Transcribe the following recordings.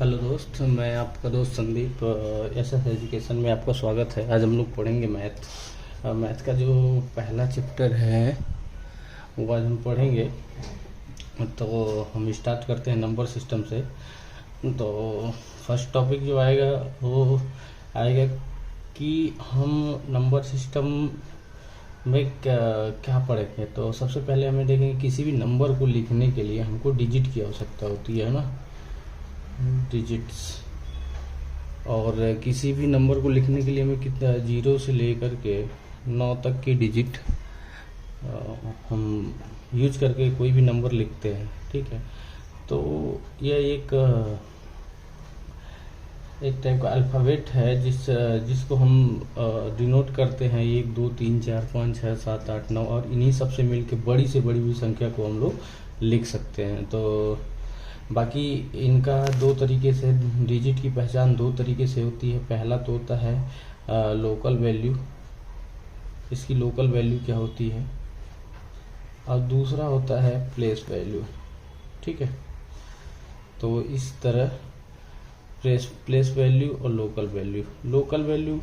Hello दोस्त, मैं आपका दोस्त संदीप। एसएस एजुकेशन में आपका स्वागत है। आज हम लोग पढ़ेंगे मैथ का जो पहला चैप्टर है वो आज हम पढ़ेंगे। तो हम स्टार्ट करते हैं नंबर सिस्टम से। तो फर्स्ट टॉपिक जो आएगा वो आएगा कि हम नंबर सिस्टम में क्या पढ़ेंगे। तो सबसे पहले हमें देखेंगे किसी भी नंबर को लिखने के लिए हमको डिजिट की आवश्यकता होती है ना, डिजिट्स। और किसी भी नंबर को लिखने के लिए हमें कितना 0 से लेकर के 9 तक की डिजिट हम यूज करके कोई भी नंबर लिखते हैं। ठीक है, तो यह एक टाइप का अल्फ़ाबेट है जिसको हम डिनोट करते हैं 1 2 3 4 5 6 7 8 9, और इन्हीं सब से मिलके बड़ी से बड़ी भी संख्या को हम लोग लिख सकते हैं। तो बाकी इनका दो तरीके से डिजिट की पहचान दो तरीके से होती है। पहला तो होता है लोकल वैल्यू, इसकी लोकल वैल्यू क्या होती है, और दूसरा होता है प्लेस वैल्यू। ठीक है, तो इस तरह प्लेस वैल्यू और लोकल वैल्यू। लोकल वैल्यू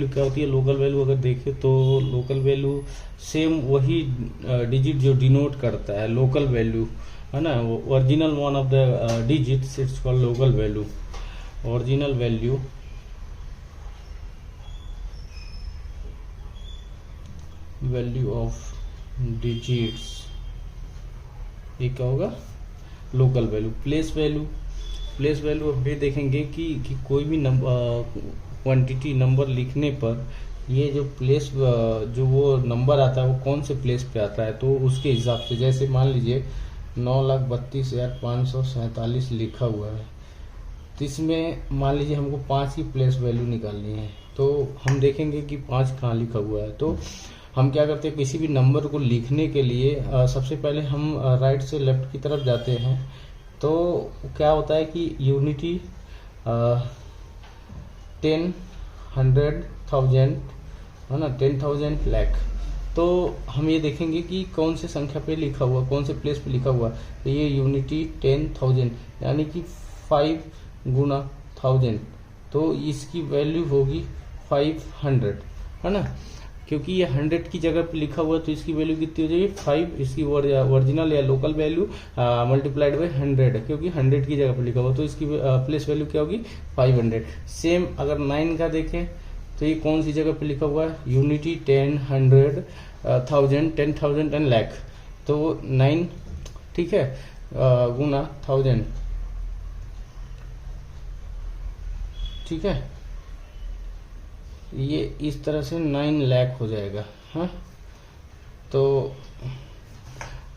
क्या होती है? लोकल वैल्यू अगर देखें तो लोकल वैल्यू सेम वही डिजिट जो डिनोट करता है लोकल वैल्यू है ना, original one of the digits, it's called local value. Original value of digits, ये क्या होगा? Local value. प्लेस वैल्यू हम भी देखेंगे कि कोई भी क्वांटिटी नंबर लिखने पर ये जो प्लेस जो वो नंबर आता है वो कौन से प्लेस पे आता है, तो उसके हिसाब से। जैसे मान लीजिए 9,32,547 लिखा हुआ है, तो इसमें मान लीजिए हमको 5 की प्लेस वैल्यू निकालनी है, तो हम देखेंगे कि 5 कहाँ लिखा हुआ है। तो हम क्या करते हैं, किसी भी नंबर को लिखने के लिए सबसे पहले हम राइट से लेफ्ट की तरफ जाते हैं। तो क्या होता है कि यूनिटी 10, 100, 1000 है ना, 10,000 लाख। तो हम ये देखेंगे कि कौन से संख्या पे लिखा हुआ, कौन से प्लेस पे लिखा हुआ। तो ये यूनिटी 10,000 यानी कि 5 गुना 1000, तो इसकी वैल्यू होगी 500 है ना, क्योंकि ये 100 की जगह पे लिखा हुआ, तो इसकी वैल्यू कितनी हो जाएगी 5। इसकी ओरिजिनल या लोकल वैल्यू मल्टीप्लाइड बाई 100, क्योंकि 100 की जगह पे लिखा हुआ, तो इसकी प्लेस वैल्यू क्या होगी 500। सेम अगर 9 का देखें तो ये कौन सी जगह पे लिखा हुआ है, यूनिटी 10, 100, 1000, 10,000 10 लाख, तो 9 ठीक है गुना 1000, ठीक है, ये इस तरह से 9 लाख हो जाएगा। हाँ, तो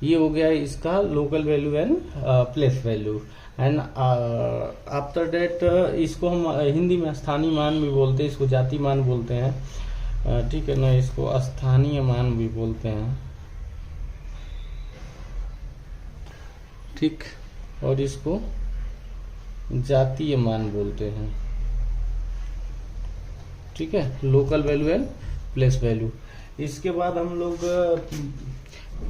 ये हो गया इसका local value and place value. And after that इसको हम हिंदी में स्थानीय मान भी बोलते हैं, इसको जाति मान बोलते हैं। ठीक है ना, इसको स्थानीय मान भी बोलते हैं। ठीक, और इसको जातीय मान बोलते हैं। ठीक है, local value and place value. इसके बाद हम लोग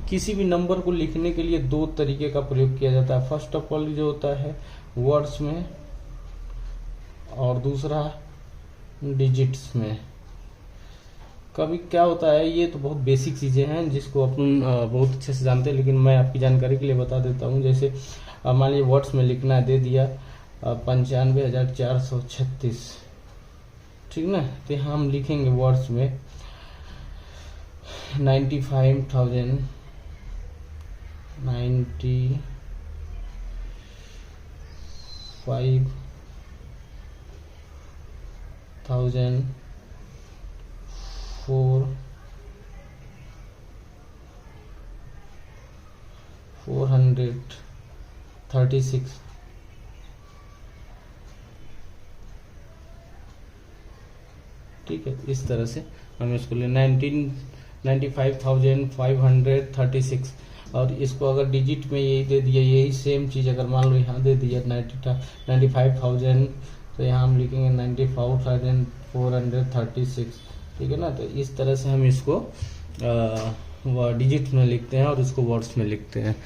किसी भी नंबर को लिखने के लिए दो तरीके का प्रयोग किया जाता है। फर्स्ट ऑफ ऑल जो होता है वर्ड्स में, और दूसरा डिजिट्स में। कभी क्या होता है, ये तो बहुत बेसिक चीजें हैं जिसको अपन बहुत अच्छे से जानते हैं, लेकिन मैं आपकी जानकारी के लिए बता देता हूँ। जैसे मान लीजिए वर्ड्स में लिखना है, दे दिया 95,436, ठीक ना, तो यहाँ हम लिखेंगे वर्ड्स में 95,000 436। ठीक है, इस तरह से हम इसको ले 95,536, और इसको अगर डिजिट में यही दे दिया, यही सेम चीज अगर मान लो यहाँ दे दिया 95,000, तो यहाँ हम लिखेंगे 94,436। ठीक है ना, तो इस तरह से हम इसको डिजिट में लिखते हैं और इसको वर्ड्स में लिखते हैं।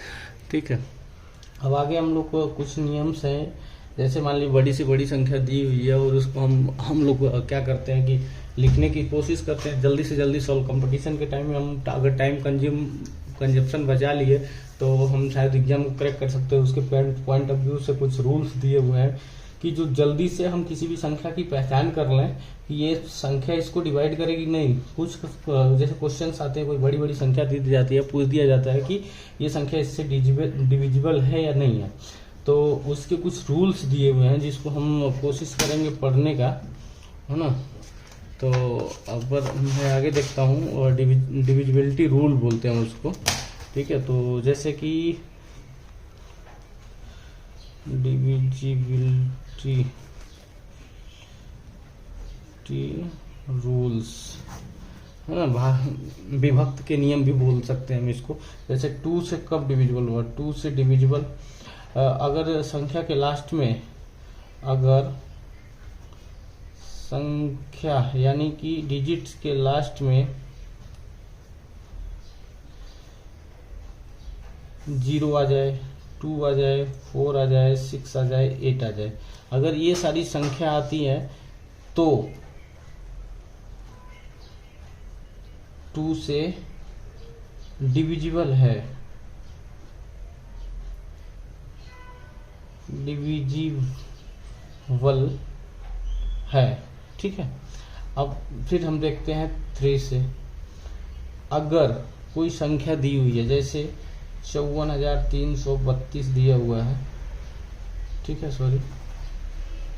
ठीक है, अब आगे हम लोग को कुछ नियम्स हैं, जैसे मान लीजिए बड़ी से बड़ी संख्या दी हुई है और उसको हम लोग क्या करते हैं कि लिखने की कोशिश करते हैं जल्दी से जल्दी सॉल्व। कंपटीशन के टाइम में हम अगर टाइम कंजप्शन बचा लिए तो हम शायद एग्जाम को क्रैक कर सकते हैं। उसके पॉइंट ऑफ व्यू से कुछ रूल्स दिए हुए हैं कि जो जल्दी से हम किसी भी संख्या की पहचान कर लें कि ये संख्या इसको डिवाइड करेगी नहीं। कुछ जैसे क्वेश्चंस आते हैं, कोई बड़ी बड़ी संख्या दी जाती है, पूछ दिया जाता है कि ये संख्या इससे डिविजिबल है या नहीं है, तो उसके कुछ रूल्स दिए हुए हैं जिसको हम कोशिश करेंगे पढ़ने का, है ना। तो अब मैं आगे देखता हूँ, और डिविजिबिलिटी रूल बोलते हैं उसको, ठीक है। तो जैसे कि डिविजिबिलिटी रूल्स, है ना, विभक्त के नियम भी बोल सकते हैं हम इसको। जैसे 2 से कब डिविजिबल हुआ, 2 से डिविजिबल अगर संख्या के लास्ट में, अगर संख्या यानी कि डिजिट्स के लास्ट में 0 आ जाए, 2 आ जाए, 4 आ जाए, 6 आ जाए, 8 आ जाए, अगर ये सारी संख्या आती है तो 2 से डिविजिबल है, डिविजिबल है, ठीक है। अब फिर हम देखते हैं 3 से, अगर कोई संख्या दी हुई है, जैसे 54,332 दिया हुआ है, ठीक है, सॉरी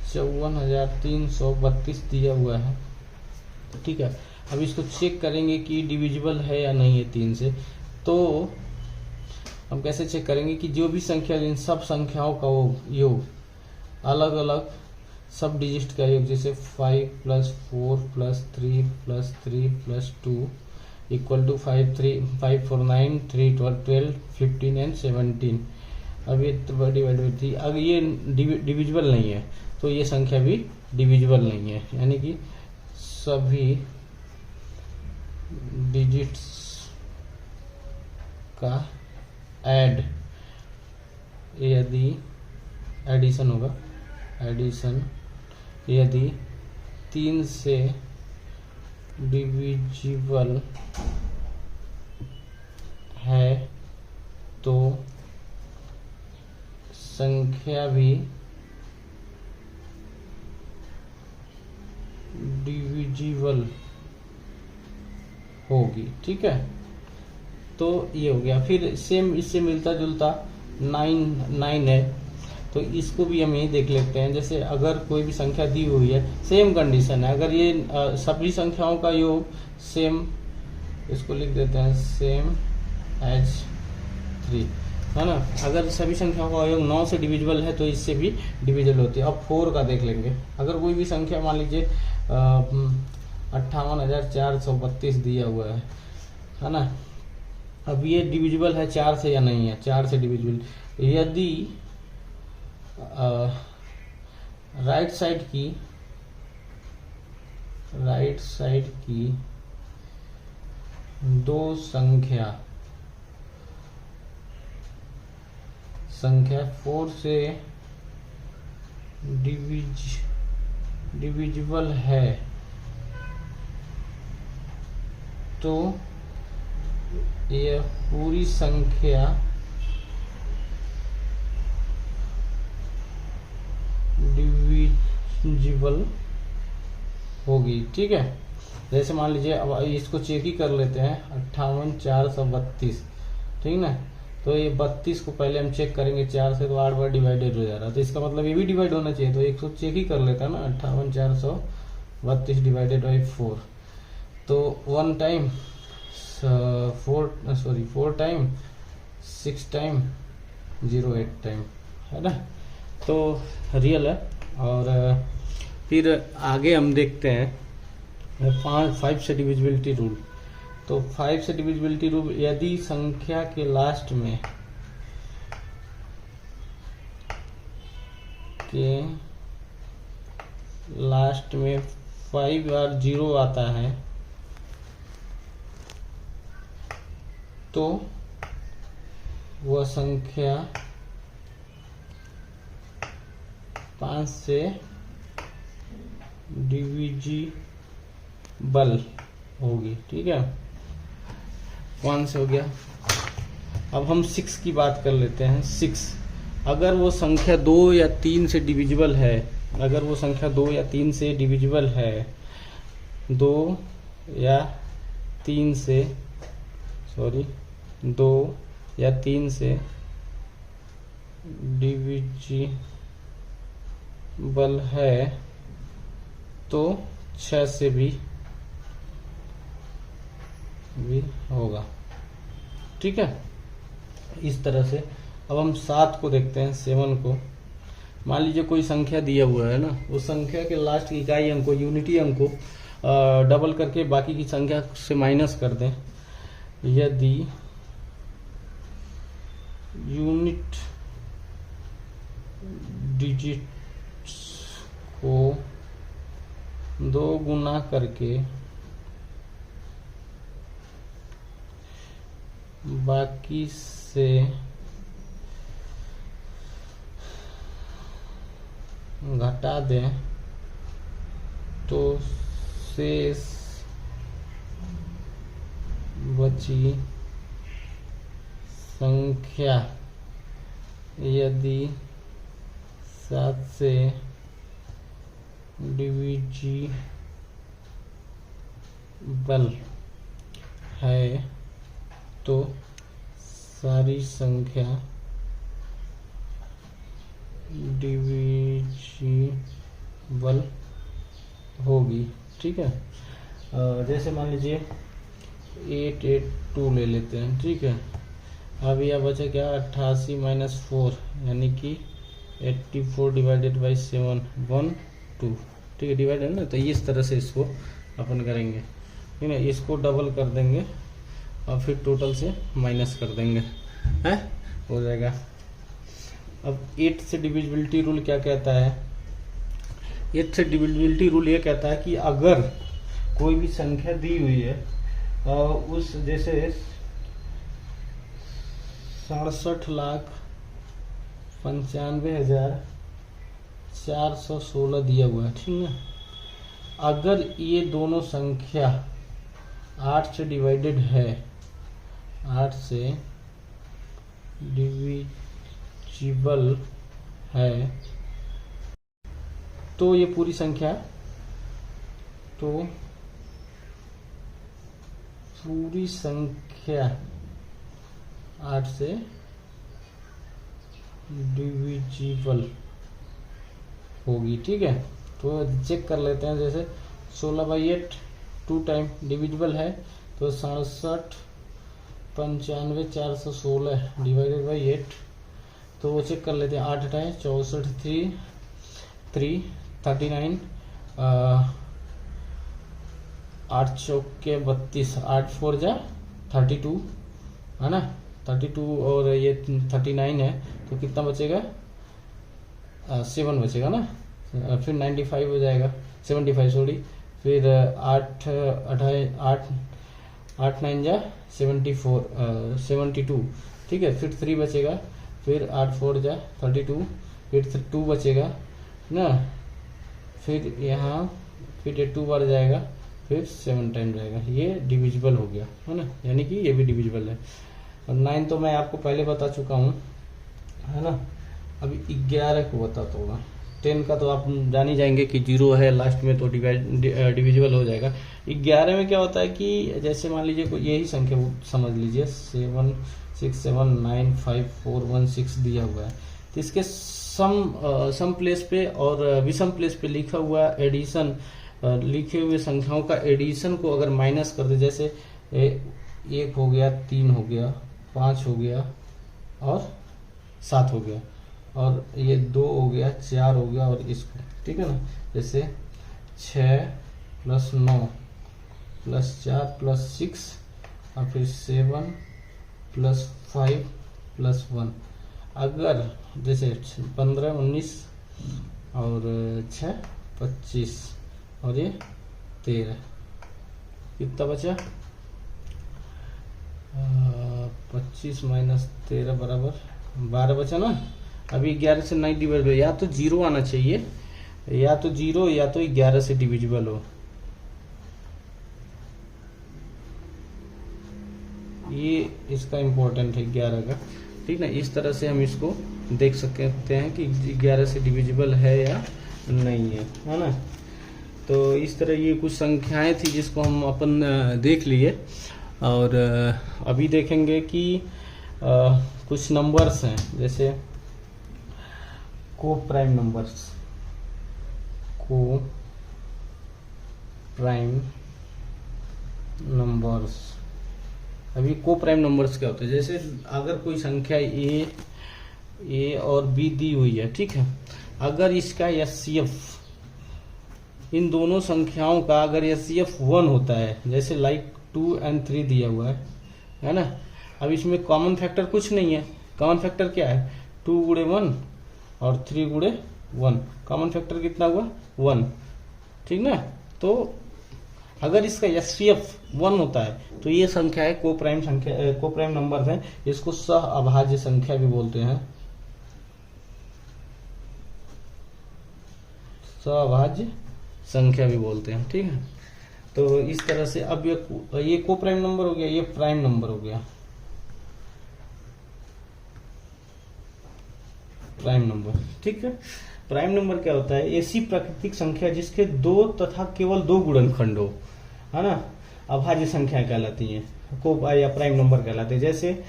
54,332 दिया हुआ है, ठीक है। अब इसको चेक करेंगे कि डिविजिबल है या नहीं है 3 से। तो हम कैसे चेक करेंगे कि जो भी संख्या, इन सब संख्याओं का योग, अलग अलग सब डिजिट का योग, जैसे 5 + 4 + 3 + 3 + 2 = 5 4 9 3 12 15 एंड 17। अब ये डिवाइड बाई 3, अगर ये डिविजिबल नहीं है तो ये संख्या भी डिविजिबल नहीं है, यानी कि सभी डिजिट्स का ऐड, यदि एडिशन होगा, एडिशन यदि 3 से डिविजिबल है तो संख्या भी डिविजिबल होगी, ठीक है। तो ये हो गया। फिर सेम इससे मिलता जुलता 9 है, तो इसको भी हम यही देख लेते हैं। जैसे अगर कोई भी संख्या दी हुई है, सेम कंडीशन है, अगर ये सभी संख्याओं का योग सेम, इसको लिख देते हैं सेम एज 3, है ना। अगर सभी संख्याओं का योग 9 से डिविजिबल है तो इससे भी डिविजिबल होती है। अब 4 का देख लेंगे। अगर कोई भी संख्या मान लीजिए 58,432 दिया हुआ है ना। अब ये डिविजिबल है 4 से या नहीं है, 4 से डिविजिबल। यदि राइट साइड की दो संख्या 4 से डिविजिबल है तो यह पूरी संख्या डिविजिबल होगी, ठीक है। जैसे मान लीजिए, अब इसको चेक ही कर लेते हैं, 58,432, ठीक ना। तो ये 32 को पहले हम चेक करेंगे 4 से, तो 8 बार डिवाइडेड हो जा रहा है, तो इसका मतलब ये भी डिवाइड होना चाहिए। तो 100 चेक ही कर लेता है ना, 58,432 डिवाइडेड बाई 4, तो 4 टाइम 6 टाइम 08 टाइम, है ना। तो रियल है। और फिर आगे हम देखते हैं 5 से डिविजिबिलिटी रूल। तो 5 से डिविजिबिलिटी रूल, यदि संख्या के लास्ट में लास्ट में 5 और 0 आता है तो वह संख्या 5 से डिविजिबल होगी। ठीक है, 5 से हो गया। अब हम 6 की बात कर लेते हैं। 6 अगर वो संख्या 2 या 3 से डिविजिबल है, अगर वो संख्या 2 या 3 से डिविजिबल है, 2 या 3 से 2 या 3 से डिविजिबल है तो 6 से भी होगा। ठीक है, इस तरह से। अब हम 7 को देखते हैं, 7 को। मान लीजिए कोई संख्या दिया हुआ है ना, उस संख्या के लास्ट की इकाई अंक को, यूनिटी अंक को डबल करके बाकी की संख्या से माइनस कर दें। यदि यूनिट डिजिट्स को 2 गुना करके बाकी से घटा दें तो शेष बची संख्या यदि 7 से डिविजिबल है तो सारी संख्या डिविजिबल होगी। ठीक है, जैसे मान लीजिए 882 ले लेते हैं। ठीक है, अब यह बचा क्या, 88 माइनस 4 यानी कि 84 डिवाइडेड बाई 7 1 2। ठीक है, डिवाइड है ना, तो इस तरह से इसको अपन करेंगे। ठीक है, इसको डबल कर देंगे और फिर टोटल से माइनस कर देंगे, है हो जाएगा। अब 8 से डिविजिबिलिटी रूल क्या कहता है? 8 से डिविजिबिलिटी रूल ये कहता है कि अगर कोई भी संख्या दी हुई है उस जैसे 67,95,416 दिया हुआ है। ठीक है, अगर ये दोनों संख्या 8 से डिवाइडेड है, 8 से डिविजिबल है, तो ये पूरी संख्या 8 से डिविजिबल होगी। ठीक है, तो चेक कर लेते हैं। जैसे 16/8 2 टाइम डिविजिबल है, तो 67,95,416 डिवाइडेड बाई 8, तो वो चेक कर लेते हैं। 8 है 64 3 39, 8 चौके 32, 8 4 जा 32 है ना, 32 और ये 39 है, तो कितना बचेगा, 7 बचेगा ना। फिर 95 हो जाएगा, 75 सॉरी, फिर 8 9 जा 74 72। ठीक है, फिर 3 बचेगा, फिर 8 4 जा 32, फिर 2 बचेगा ना, फिर यहाँ फिर ये 2 बार जाएगा, फिर 7 टाइम जाएगा। ये डिविजिबल हो गया है ना, यानी कि ये भी डिविजिबल है। और 9 तो मैं आपको पहले बता चुका हूँ, है ना। अभी 11 को बताता होगा। 10 का तो आप जान ही जाएंगे कि 0 है लास्ट में, तो डिविजिबल हो जाएगा। 11 में क्या होता है कि जैसे मान लीजिए कोई यही संख्या समझ लीजिए 7679541 दिया हुआ है, तो इसके सम प्लेस पे और विषम प्लेस पे लिखा हुआ एडिशन, लिखे हुए संख्याओं का एडिशन को अगर माइनस कर दे, जैसे 1 हो गया, 3 हो गया, 5 हो गया और 7 हो गया, और ये 2 हो गया, 4 हो गया, और इसको, ठीक है ना, जैसे 6 + 9 + 4 + 6 और फिर 7 + 5 + 1। अगर जैसे 15 19 और 6 25 और ये 13, कितना बचा, 25 - 13 = 12 बचा ना। अभी 11 से नहीं डिवाइड हो, या तो 0 आना चाहिए, या तो 0 या तो 11 से डिविजिबल हो। ये इसका इम्पोर्टेंट है 11 का, ठीक ना। इस तरह से हम इसको देख सकते हैं कि 11 से डिविजिबल है या नहीं है ना। तो इस तरह ये कुछ संख्याएं थी जिसको हम अपन देख लिए। और अभी देखेंगे कि कुछ नंबर्स हैं, जैसे को प्राइम नंबर्स। को प्राइम नंबर्स, अभी को प्राइम नंबर्स क्या होते हैं? जैसे अगर कोई संख्या ए और बी दी हुई है, ठीक है, अगर इसका एचसीएफ, इन दोनों संख्याओं का अगर एचसीएफ 1 होता है, जैसे लाइक 2 और 3 दिया हुआ है ना। अब इसमें कॉमन फैक्टर कुछ नहीं है। कॉमन फैक्टर क्या है? 2 गुणे 1 और 3 गुणे 1। कॉमन फैक्टर कितना हुआ? 1, ठीक ना। तो अगर इसका एचसीएफ 1 होता है तो ये संख्या है को प्राइम संख्या, को प्राइम नंबर है। इसको सह अभाज्य संख्या भी बोलते हैं, सह अभाज्य संख्या भी बोलते हैं, ठीक है। तो इस तरह से अब ये को प्राइम नंबर हो गया, ये प्राइम नंबर हो गया, प्राइम नंबर, ठीक है। प्राइम नंबर क्या होता है? ऐसी प्राकृतिक संख्या जिसके 2 तथा केवल 2 गुणनखंड हो, है ना, अभाज्य संख्या कहलाती है, को या प्राइम नंबर कहलाते हैं। जैसे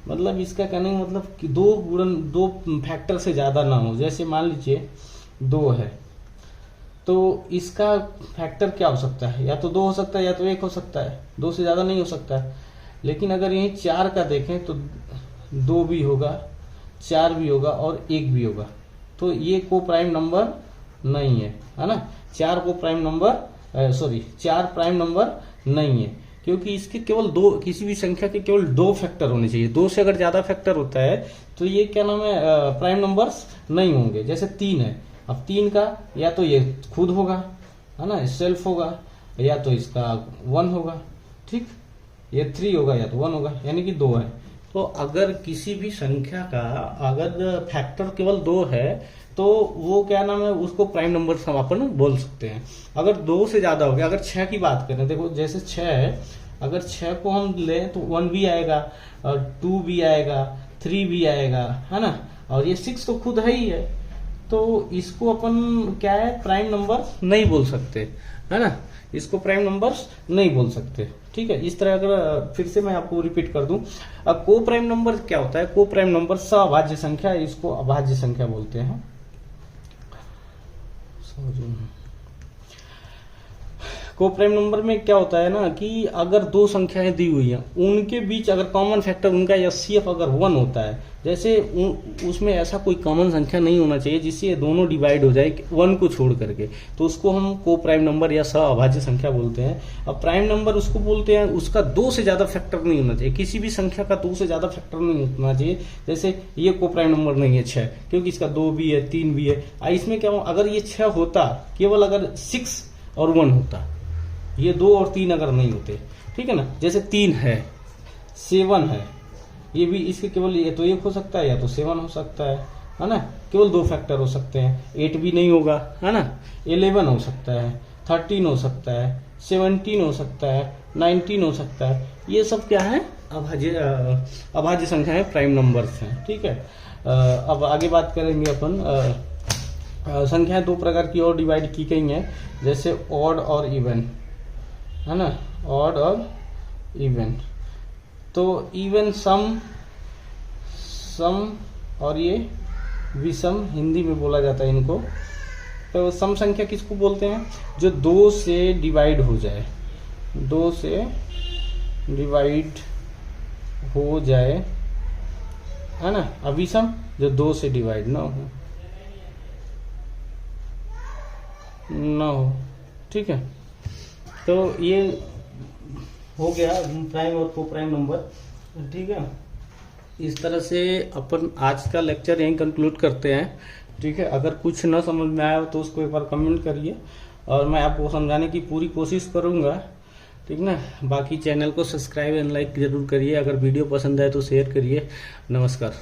मतलब इसका कहने का मतलब कि 2 फैक्टर से ज्यादा ना हो। जैसे मान लीजिए 2 है, तो इसका फैक्टर क्या हो सकता है? या तो 2 हो सकता है या तो 1 हो सकता है, 2 से ज्यादा नहीं हो सकता है। लेकिन अगर यही 4 का देखें तो 2 भी होगा, 4 भी होगा और 1 भी होगा। तो ये को प्राइम नंबर नहीं है ना। 4 प्राइम नंबर नहीं है, क्योंकि इसके केवल 2, किसी भी संख्या के केवल 2 फैक्टर होने चाहिए। 2 से अगर ज्यादा फैक्टर होता है तो ये क्या नाम है, प्राइम नंबर्स नहीं होंगे। जैसे 3 है, अब 3 का या तो ये खुद होगा, है ना, सेल्फ होगा, या तो इसका 1 होगा, ठीक। ये 3 होगा या तो 1 होगा, यानी कि 2 है। तो अगर किसी भी संख्या का अगर फैक्टर केवल 2 है तो वो क्या नाम है, उसको प्राइम नंबर हम अपन बोल सकते हैं। अगर 2 से ज्यादा हो गया, अगर 6 की बात करें, देखो जैसे 6 है, अगर 6 को हम लें तो 1 भी आएगा और 2 भी आएगा, 3 भी आएगा, है ना, और ये 6 तो खुद है ही है। तो इसको अपन क्या है, प्राइम नंबर नहीं बोल सकते, है ना, इसको प्राइम नंबर्स नहीं बोल सकते, ठीक है। इस तरह अगर फिर से मैं आपको रिपीट कर दूं, अब को प्राइम नंबर क्या होता है? को प्राइम नंबर सअभाज्य संख्या, इसको अभाज्य संख्या बोलते हैं। को प्राइम नंबर में क्या होता है ना कि अगर 2 संख्याएं दी हुई हैं, उनके बीच अगर कॉमन फैक्टर उनका एचसीएफ अगर 1 होता है, जैसे उसमें ऐसा कोई कॉमन संख्या नहीं होना चाहिए जिससे ये दोनों डिवाइड हो जाए 1 को छोड़ करके, तो उसको हम को प्राइम नंबर या सअभाज्य संख्या बोलते हैं। अब प्राइम नंबर उसको बोलते हैं उसका 2 से ज्यादा फैक्टर नहीं होना चाहिए, किसी भी संख्या का 2 से ज्यादा फैक्टर नहीं होना चाहिए। जैसे ये को प्राइम नंबर नहीं है 6, क्योंकि इसका 2 भी है, 3 भी है। इसमें क्या हो, अगर ये 6 होता, केवल अगर 6 और 1 होता, ये 2 और 3 अगर नहीं होते, ठीक है ना। जैसे 3 है, 7 है, ये भी इसके केवल ये तो 1 हो सकता है या तो 7 हो सकता है ना, केवल 2 फैक्टर हो सकते हैं। 8 भी नहीं होगा, है ना, 11 हो सकता है, 13 हो सकता है, 17 हो सकता है, 19 हो सकता है। ये सब क्या है, अभाज्य संख्याएं, प्राइम नंबर्स हैं, ठीक है। अब आगे बात करेंगे अपन। संख्याएं 2 प्रकार की और डिवाइड की गई हैं, जैसे ऑड और इवन, है ना, ऑड और इवन। तो इवन सम और ये विषम हिंदी में बोला जाता है इनको। तो सम संख्या किसको बोलते हैं? जो 2 से डिवाइड हो जाए, 2 से डिवाइड हो जाए, है ना। अविषम जो 2 से डिवाइड ना हो, ठीक है। तो ये हो गया प्राइम और को प्राइम नंबर, ठीक है। इस तरह से अपन आज का लेक्चर यहीं कंक्लूड करते हैं, ठीक है। अगर कुछ ना समझ में आया तो उसको एक बार कमेंट करिए और मैं आपको समझाने की पूरी कोशिश करूंगा, ठीक ना। बाकी चैनल को सब्सक्राइब एंड लाइक जरूर करिए। अगर वीडियो पसंद आए तो शेयर करिए। नमस्कार।